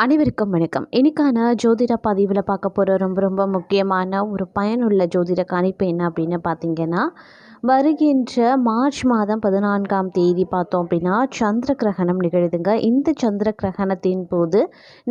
அனைவருக்கும் வணக்கம். இன்னைக்கான ஜோதிட பதிவில் பார்க்க போகிற ரொம்ப முக்கியமான ஒரு பயனுள்ள ஜோதிட கணிப்பு என்ன அப்படின்னு பார்த்தீங்கன்னா, வருகின்ற மார்ச் மாதம் 14ஆம் தேதி பார்த்தோம் அப்படின்னா சந்திர கிரகணம் நிகழுதுங்க. இந்த சந்திர கிரகணத்தின் போது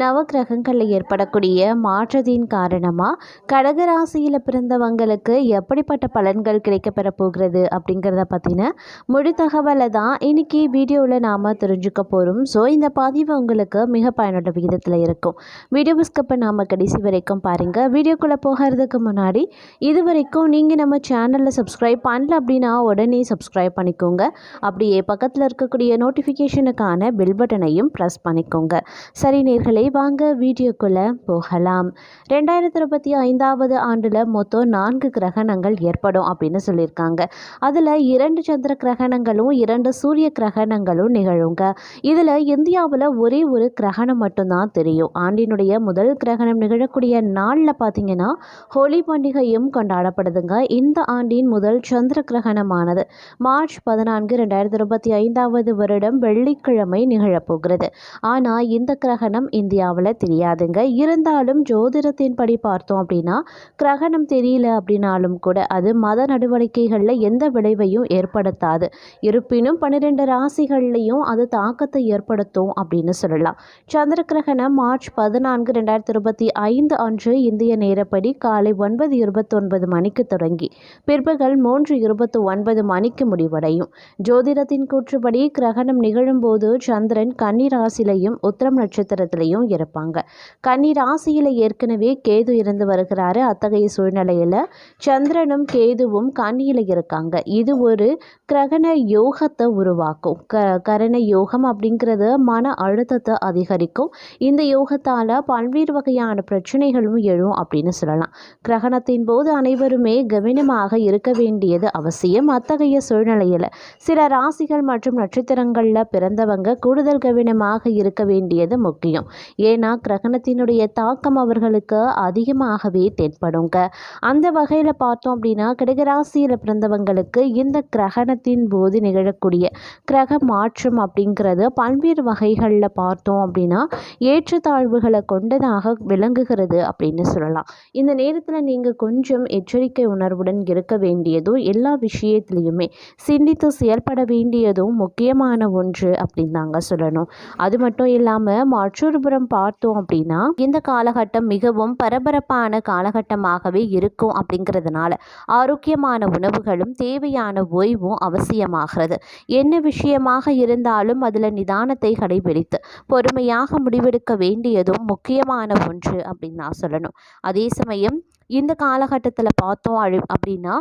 நவகிரகங்களில் ஏற்படக்கூடிய மாற்றத்தின் காரணமாக கடகராசியில் பிறந்தவங்களுக்கு எப்படிப்பட்ட பலன்கள் கிடைக்கப்பெற போகிறது அப்படிங்கிறத பற்றின முழு தகவலை தான் இன்னைக்கு வீடியோவில் நாம் தெரிஞ்சுக்க போகிறோம். ஸோ இந்த பதிவு உங்களுக்கு மிக பயனுள்ள விகிதத்தில் இருக்கும். வீடியோ ஸ்கிப் நாம் கடைசி வரைக்கும் பாருங்கள். வீடியோக்குள்ளே போகிறதுக்கு முன்னாடி இது வரைக்கும் நீங்கள் நம்ம சேனலில் சப்ஸ்கிரைப் பண்ணல அப்படின்னா உடனே சப்ஸ்கிரைப் பண்ணிக்கோங்க. அப்படியே பக்கத்தில் இருக்கக்கூடிய நோட்டிஃபிகேஷனுக்கான பெல் பட்டனையும் ப்ரெஸ் பண்ணிக்கோங்க. சரி நேர்களே, வாங்க வீடியோக்குள்ளே போகலாம். 2025 ஆண்டில் மொத்தம் 4 கிரகணங்கள் ஏற்படும் அப்படின்னு சொல்லியிருக்காங்க. அதில் 2 சந்திர கிரகணங்களும் 2 சூரிய கிரகணங்களும் நிகழுங்க. இதில் இந்தியாவில் ஒரே ஒரு கிரகணம் மட்டும்தான் தெரியும். ஆண்டினுடைய முதல் கிரகணம் நிகழக்கூடிய நாளில் பார்த்தீங்கன்னா ஹோலி பண்டிகையும் கொண்டாடப்படுதுங்க. இந்த ஆண்டின் முதல் சந்திர கிரகணமானது மார்ச் 14, 2025 வருடம் வெள்ளிக்கிழமை நிகழப்போகிறது. ஆனால் இந்த கிரகணம் இந்தியாவில் தெரியாதுங்க. இருந்தாலும் ஜோதிடத்தின்படி பார்த்தோம் அப்படின்னா கிரகணம் தெரியல அப்படின்னாலும் கூட அது மத நடவடிக்கைகளில் எந்த விளைவையும் ஏற்படுத்தாது. இருப்பினும் 12 ராசிகள்லையும் அது தாக்கத்தை ஏற்படுத்தும் அப்படின்னு சொல்லலாம். சந்திர கிரகணம் மார்ச் 14, 2025 அன்று இந்திய நேரப்படி காலை 9:29 மணிக்கு தொடங்கி பிற்பகல் 3:29 மணிக்கு முடிவடையும். ஜோதிடத்தின் கூற்றுப்படி கிரகணம் நிகழும்போது சந்திரன் கன்னி ராசியிலையும் உத்திரம் நட்சத்திரத்திலையும் இருப்பாங்க. கன்னி ராசியில் ஏற்கனவே கேது இருந்து வருகிறாரு. அத்தகைய சூழ்நிலையில் சந்திரனும் கேதுவும் கன்னியில் இருக்காங்க. இது ஒரு கிரகண யோகத்தை உருவாக்கும். கரண யோகம் அப்படிங்கிறது மன அழுத்தத்தை அதிகரிக்கும். இந்த யோகத்தால் பல்வேறு வகையான பிரச்சனைகளும் எழும் அப்படின்னு சொல்லலாம். கிரகணத்தின் போது அனைவருமே கவனமாக இருக்க வேண்டியது அவசியம். அத்தகைய சூழ்நிலையில் சில ராசிகள் மற்றும் நட்சத்திரங்களில் பிறந்தவங்க கூடுதல் கவனமாக இருக்க வேண்டியது முக்கியம். ஏன்னா கிரகணத்தினுடைய தாக்கம் அவர்களுக்கு அதிகமாகவே தென்படுங்க. அந்த வகையில் பார்த்தோம் அப்படின்னா கடகராசியில் பிறந்தவங்களுக்கு இந்த கிரகணத்தின் போது நிகழக்கூடிய கிரக மாற்றம் அப்படிங்கிறது பல்வேறு வகைகளில் பார்த்தோம் அப்படின்னா ஏற்றத்தாழ்வுகளை கொண்டதாக விளங்குகிறது அப்படின்னு சொல்லலாம். இந்த நேரத்தில் நீங்கள் கொஞ்சம் எச்சரிக்கை உணர்வுடன் இருக்க வேண்டியதும் எல்லா விஷயத்துலையுமே சிந்தித்து செயல்பட வேண்டியதும் முக்கியமான ஒன்று அப்படின்னு தாங்க சொல்லணும். அது மட்டும் இல்லாமல் மற்றொரு புறம் பார்த்தோம் அப்படின்னா இந்த காலகட்டம் மிகவும் பரபரப்பான காலகட்டமாகவே இருக்கும். அப்படிங்கிறதுனால ஆரோக்கியமான உணவுகளும் தேவையான ஓய்வும் அவசியமாகிறது. என்ன விஷயமாக இருந்தாலும் அதில் நிதானத்தை கடைபிடித்து பொறுமையாக முடிவெடுக்க வேண்டியதும் முக்கியமான ஒன்று அப்படின்னு நான் சொல்லணும். அதே சமயம் இந்த காலகட்டத்தில் பார்த்தோம் அப்படின்னா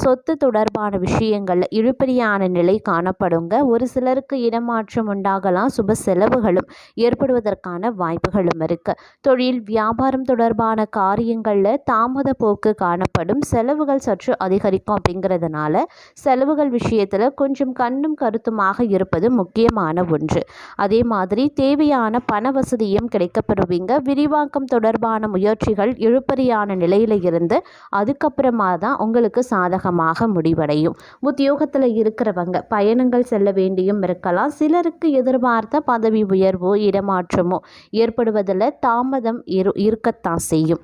சொத்து தொடர்பான விஷயங்கள் இழுபறியான நிலை காணப்படுங்க. ஒரு சிலருக்கு இடமாற்றம் உண்டாகலாம். சுப செலவுகளும் ஏற்படுவதற்கான வாய்ப்புகளும் இருக்கு. தொழில் வியாபாரம் தொடர்பான காரியங்களில் தாமத போக்கு காணப்படும். செலவுகள் சற்று அதிகரிக்கும். அப்படிங்கிறதுனால செலவுகள் விஷயத்தில் கொஞ்சம் கண்ணும் கருத்துமாக இருப்பது முக்கியமான ஒன்று. அதே மாதிரி தேவையான பண வசதியும் கிடைக்கப்பெறுவீங்க. விரிவாக்கம் தொடர்பான முயற்சிகள் இழுபறியான நிலையில இருந்து அதுக்கப்புறமா தான் உங்களுக்கு சாதகமாக முடிவடையும். உத்தியோகத்தில் இருக்கிறவங்க பயணங்கள் செல்ல வேண்டியும் இருக்கலாம். சிலருக்கு எதிர்பார்த்த பதவி உயர்வோ இடமாற்றமோ ஏற்படுவதில் தாமதம் இருக்கத்தான் செய்யும்.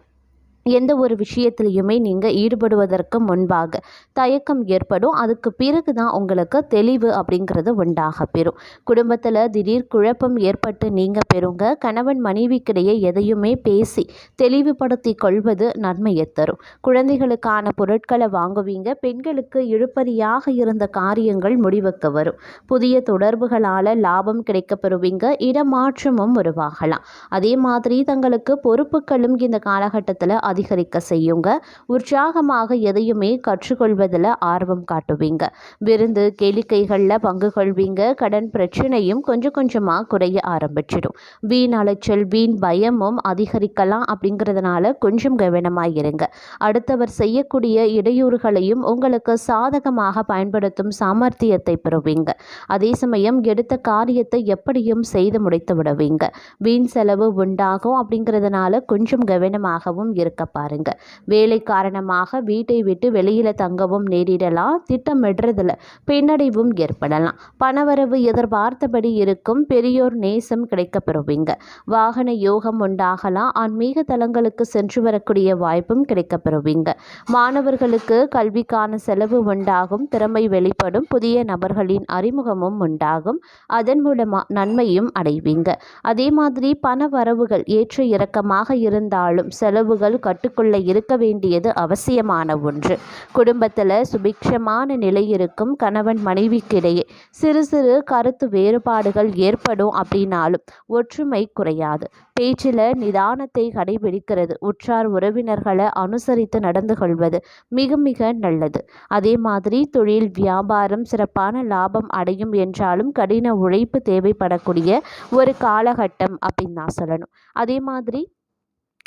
எந்த ஒரு விஷயத்திலையுமே நீங்கள் ஈடுபடுவதற்கு முன்பாக தயக்கம் ஏற்படும். அதுக்கு பிறகு தான் உங்களுக்கு தெளிவு அப்படிங்கிறது உண்டாக பெறும். குடும்பத்தில் திடீர் குழப்பம் ஏற்பட்டு நீங்கள் பெறுங்க. கணவன் மனைவிக்கிடையே எதையுமே பேசி தெளிவுபடுத்தி கொள்வது நன்மையை தரும். குழந்தைகளுக்கான பொருட்களை வாங்குவீங்க. பெண்களுக்கு இழுபறியாக இருந்த காரியங்கள் முடிவுக்கு வரும். புதிய தொடர்புகளால் லாபம் கிடைக்கப்பெறுவீங்க. இடமாற்றமும் உருவாகலாம். அதே மாதிரி தங்களுக்கு பொறுப்புகளும் இந்த காலகட்டத்தில் அதிகரிக்க செய்யுங்க. உற்சாகமாக எதையுமே கற்றுக்கொள்வதில் ஆர்வம் காட்டுவீங்க. விருந்து கேளிக்கைகளில் பங்கு கொள்வீங்க. கடன் பிரச்சனையும் கொஞ்சம் கொஞ்சமாக குறைய ஆரம்பிச்சிடும். வீண் அலைச்சல் வீண் பயமும் அதிகரிக்கலாம். அப்படிங்கிறதுனால கொஞ்சம் கவனமாக இருங்க. அடுத்தவர் செய்யக்கூடிய இடையூறுகளையும் உங்களுக்கு சாதகமாக பயன்படுத்தும் சாமர்த்தியத்தை பெறுவீங்க. அதே சமயம் எடுத்த காரியத்தை எப்படியும் செய்து முடித்து விடுவீங்க. வீண் செலவு உண்டாகும். அப்படிங்கிறதுனால கொஞ்சம் கவனமாகவும் இருக்க பாருங்க. வேலை காரணமாக வீட்டை விட்டு வெளியில தங்கவும் நேரிடலாம். திட்டமிடுறதுல பின்னடைவும் ஏற்படலாம். பணவரவு எதிர்பார்த்தபடி இருக்கும். பெரியோர் நேசம் கிடைக்கப்பெறுவீங்க. வாகன யோகம் உண்டாகலாம். ஆன்மீக தலங்களுக்கு சென்று வரக்கூடிய வாய்ப்பும் கிடைக்கப்பெறுவீங்க. மாணவர்களுக்கு கல்விக்கான செலவு உண்டாகும். திறமை வெளிப்படும். புதிய நபர்களின் அறிமுகமும் உண்டாகும். அதன் மூலமா நன்மையும் அடைவீங்க. அதே மாதிரி பண வரவுகள் ஏற்ற இறக்கமாக இருந்தாலும் செலவுகள் கட்டுக்குள்ள இருக்க வேண்டியது அவசியமான ஒன்று. குடும்பத்தில் சுபிக்ஷமான நிலை இருக்கும். கணவன் மனைவிக்கிடையே சிறு சிறு கருத்து வேறுபாடுகள் ஏற்படும். அப்படின்னாலும் ஒற்றுமை குறையாது. பேச்சில் நிதானத்தை கடைபிடிக்கிறது. உற்றார் உறவினர்களை அனுசரித்து நடந்து கொள்வது மிக மிக நல்லது. அதே மாதிரி தொழில் வியாபாரம் சிறப்பான லாபம் அடையும் என்றாலும் கடின உழைப்பு தேவைப்படக்கூடிய ஒரு காலகட்டம் அப்படின்னு நான் சொல்லணும். அதே மாதிரி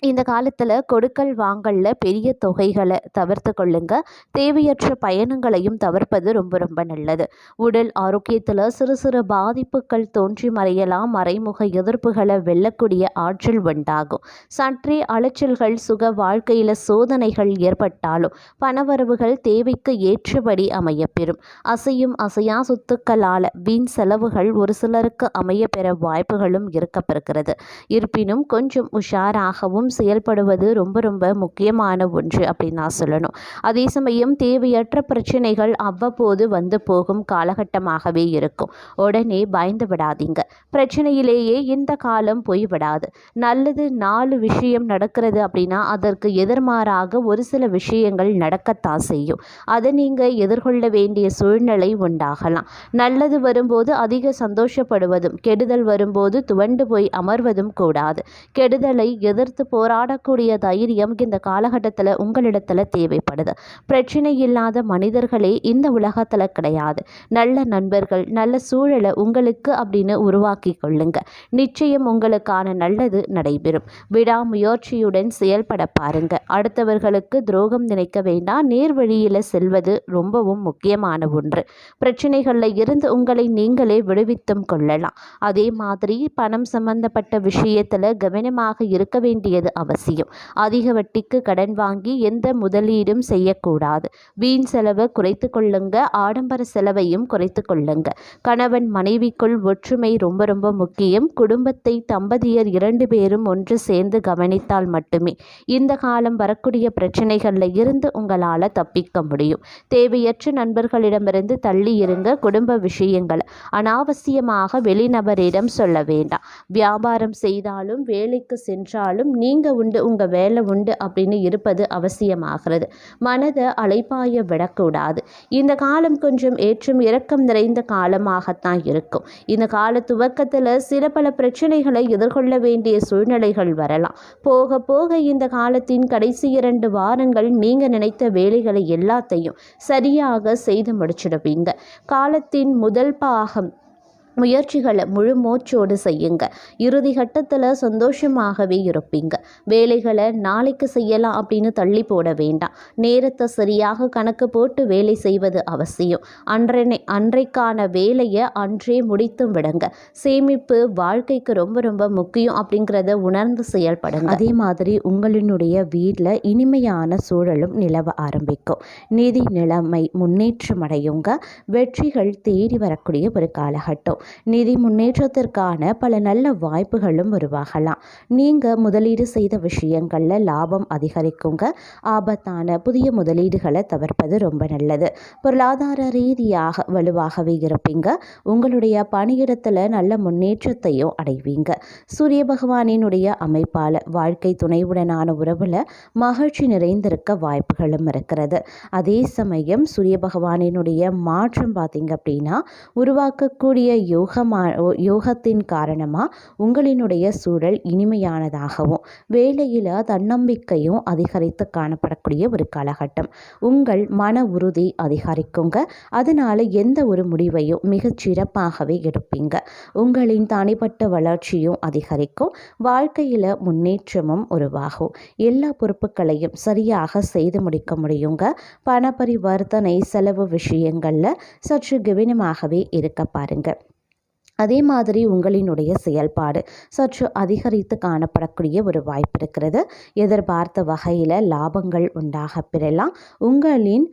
இந்த காலத்தில் கொடுக்கல் வாங்கல்ல பெரிய தொகைகளை தவிர்த்து கொள்ளுங்க. தேவையற்ற பயணங்களையும் தவிர்ப்பது ரொம்ப ரொம்ப நல்லது. உடல் ஆரோக்கியத்தில் சிறு சிறு பாதிப்புகள் தோன்றி மறையலாம். மறைமுக எதிர்ப்புகளை வெல்லக்கூடிய ஆற்றல் உண்டாகும். சற்றே அலைச்சல்கள் சுக வாழ்க்கையில் சோதனைகள் ஏற்பட்டாலும் பணவரவுகள் தேவைக்கு ஏற்றபடி அமையப்பெறும். அசையும் அசையா சொத்துக்களால் வீண் செலவுகள் ஒரு சிலருக்கு அமைய பெற வாய்ப்புகளும் இருக்கப்பெறுகிறது. இருப்பினும் கொஞ்சம் உஷாராகவும் செயல்படுவது ரொம்ப ரொம்ப முக்கியமான ஒன்று அப்படின்னு நான் சொல்லணும். அதே சமயம் தேவையற்ற பிரச்சனைகள் அவ்வப்போது வந்து போகும் காலகட்டமாகவே இருக்கும். உடனே பயந்து விடாதீங்க. பிரச்சனையிலேயே இந்த காலம் போய்விடாது. நல்லது 4 விஷயம் நடக்கிறது அப்படின்னா அதற்கு எதிர்மாறாக ஒரு சில விஷயங்கள் நடக்கத்தான் செய்யும். அதை நீங்கள் எதிர்கொள்ள வேண்டிய சூழ்நிலை உண்டாகலாம். நல்லது வரும்போது அதிக சந்தோஷப்படுவதும் கெடுதல் வரும்போது துவண்டு போய் அமர்வதும் கூடாது. கெடுதலை எதிர்த்து போராடக்கூடிய தைரியம் இந்த காலகட்டத்தில் உங்களிடத்தில் தேவைப்படுது. பிரச்சனை இல்லாத மனிதர்களே இந்த உலகத்தில் கிடையாது. நல்ல நண்பர்கள் நல்ல சூழலை உங்களுக்கு அப்படின்னு உருவாக்கி கொள்ளுங்க. நிச்சயம் உங்களுக்கான நல்லது நடைபெறும். விடாமுயற்சியுடன் செயல்பட பாருங்க. அடுத்தவர்களுக்கு துரோகம் நினைக்க வேண்டாம். நேர் வழியில் செல்வது ரொம்பவும் முக்கியமான ஒன்று. பிரச்சனைகளில் இருந்து உங்களை நீங்களே விடுவித்தும் கொள்ளலாம். அதே மாதிரி பணம் சம்பந்தப்பட்ட விஷயத்தில் கவனமாக இருக்க வேண்டியது அவசியம். அதிக வட்டிக்கு கடன் வாங்கி எந்த முதலீடும் செய்யக்கூடாது. வீண் செலவை குறைத்து கொள்ளுங்க. ஆடம்பர செலவையும் குறைத்து கொள்ளுங்க. கணவன் மனைவிக்குள் ஒற்றுமை ரொம்ப ரொம்ப முக்கியம். குடும்பத்தை தம்பதியர் 2 பேரும் ஒன்று சேர்ந்து கவனித்தால் மட்டுமே இந்த காலம் வரக்கூடிய பிரச்சனைகளில் இருந்து உங்களால் தப்பிக்க முடியும். தேவையற்ற நண்பர்களிடமிருந்து தள்ளி இருங்க. குடும்ப விஷயங்கள் அனாவசியமாக வெளிநபரிடம் சொல்ல வேண்டாம். வியாபாரம் செய்தாலும் வேலைக்கு சென்றாலும் நீங்கள் உண்டு உங்கள் வேலை உண்டு அப்படின்னு இருப்பது அவசியமாகிறது. மனதை அலைப்பாய விடக்கூடாது. இந்த காலம் கொஞ்சம் ஏற்றம் இறக்கம் நிறைந்த காலமாகத்தான் இருக்கும். இந்த கால துவக்கத்தில் சில பல பிரச்சனைகளை எதிர்கொள்ள வேண்டிய சூழ்நிலைகள் வரலாம். போக போக இந்த காலத்தின் கடைசி 2 வாரங்கள் நீங்கள் நினைத்த வேலைகளை எல்லாத்தையும் சரியாக செய்து முடிச்சிடுவீங்க. காலத்தின் முதல் பாகம் முயற்சிகளை முழு மூச்சோடு செய்யுங்க. இறுதி கட்டத்தில் சந்தோஷமாகவே இருப்பீங்க. வேலைகளை நாளைக்கு செய்யலாம் அப்படின்னு தள்ளி போட வேண்டாம். நேரத்தை சரியாக கணக்கு போட்டு வேலை செய்வது அவசியம். அன்றைக்கான வேலையை அன்றே முடித்தும் விடுங்க. சேமிப்பு வாழ்க்கைக்கு ரொம்ப ரொம்ப முக்கியம் அப்படிங்கிறத உணர்ந்து செயல்படுங்க. அதே மாதிரி உங்களினுடைய வீட்டில் இனிமையான சூழலும் நிலவ ஆரம்பிக்கும். நிதி நிலைமை முன்னேற்றம் அடையுங்க. வெற்றிகள் தேடி வரக்கூடிய ஒரு காலகட்டம். நிதி முன்னேற்றத்திற்கான பல நல்ல வாய்ப்புகளும் உருவாகலாம். நீங்கள் முதலீடு செய்த விஷயங்களில் லாபம் அதிகரிக்குங்க. ஆபத்தான புதிய முதலீடுகளை தவிர்ப்பது ரொம்ப நல்லது. பொருளாதார ரீதியாக வலுவாகவே இருப்பீங்க. உங்களுடைய பணியிடத்தில் நல்ல முன்னேற்றத்தையும் அடைவீங்க. சூரிய பகவானினுடைய அமைப்பால் வாழ்க்கை துணைவுடனான உறவில் மகிழ்ச்சி நிறைந்திருக்க வாய்ப்புகளும் இருக்கிறது. அதே சமயம் சூரிய பகவானினுடைய மாற்றம் பார்த்தீங்க அப்படின்னா உருவாக்கக்கூடிய யோகத்தின் காரணமாக உங்களினுடைய சூழல் இனிமையானதாகவும் வேலையில் தன்னம்பிக்கையும் அதிகரித்து காணப்படக்கூடிய ஒரு காலகட்டம். உங்கள் மன உறுதி அதிகரிக்குங்க. அதனால் எந்த ஒரு முடிவையும் மிகச் சிறப்பாகவே எடுப்பீங்க. உங்களின் தனிப்பட்ட வளர்ச்சியும் அதிகரிக்கும். வாழ்க்கையில் முன்னேற்றமும் உருவாகும். எல்லா பொறுப்புகளையும் சரியாக செய்து முடிக்க முடியுங்க. பண பரிவர்த்தனை செலவு விஷயங்களில் சற்று கவனமாகவே இருக்க பாருங்க. அதே மாதிரி உங்களினுடைய செயல்பாடு சற்று அதிகரித்து காணப்படக்கூடிய ஒரு வாய்ப்பு இருக்கிறது. எதிர்பார்த்த வகையில் லாபங்கள் உண்டாக பெறலாம். உங்களின்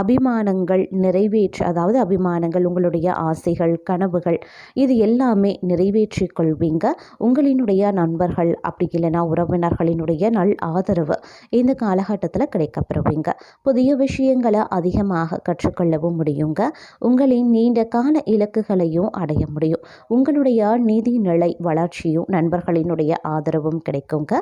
அபிமானங்கள் அதாவது அபிமானங்கள், உங்களுடைய ஆசைகள், கனவுகள் இது எல்லாமே நிறைவேற்றிக் கொள்வீங்க. உங்களினுடைய நண்பர்கள் அப்படி இல்லைன்னா உறவினர்களினுடைய ஆதரவு இந்த காலகட்டத்தில் கிடைக்கப்பெறுவீங்க. புதிய விஷயங்களை அதிகமாக கற்றுக்கொள்ளவும் முடியுங்க. உங்களின் நீண்ட கால இலக்குகளையும் அடைய முடியும். உங்களுடைய நிதி நிலை வளர்ச்சியும் நண்பர்களினுடைய ஆதரவும் கிடைக்குங்க.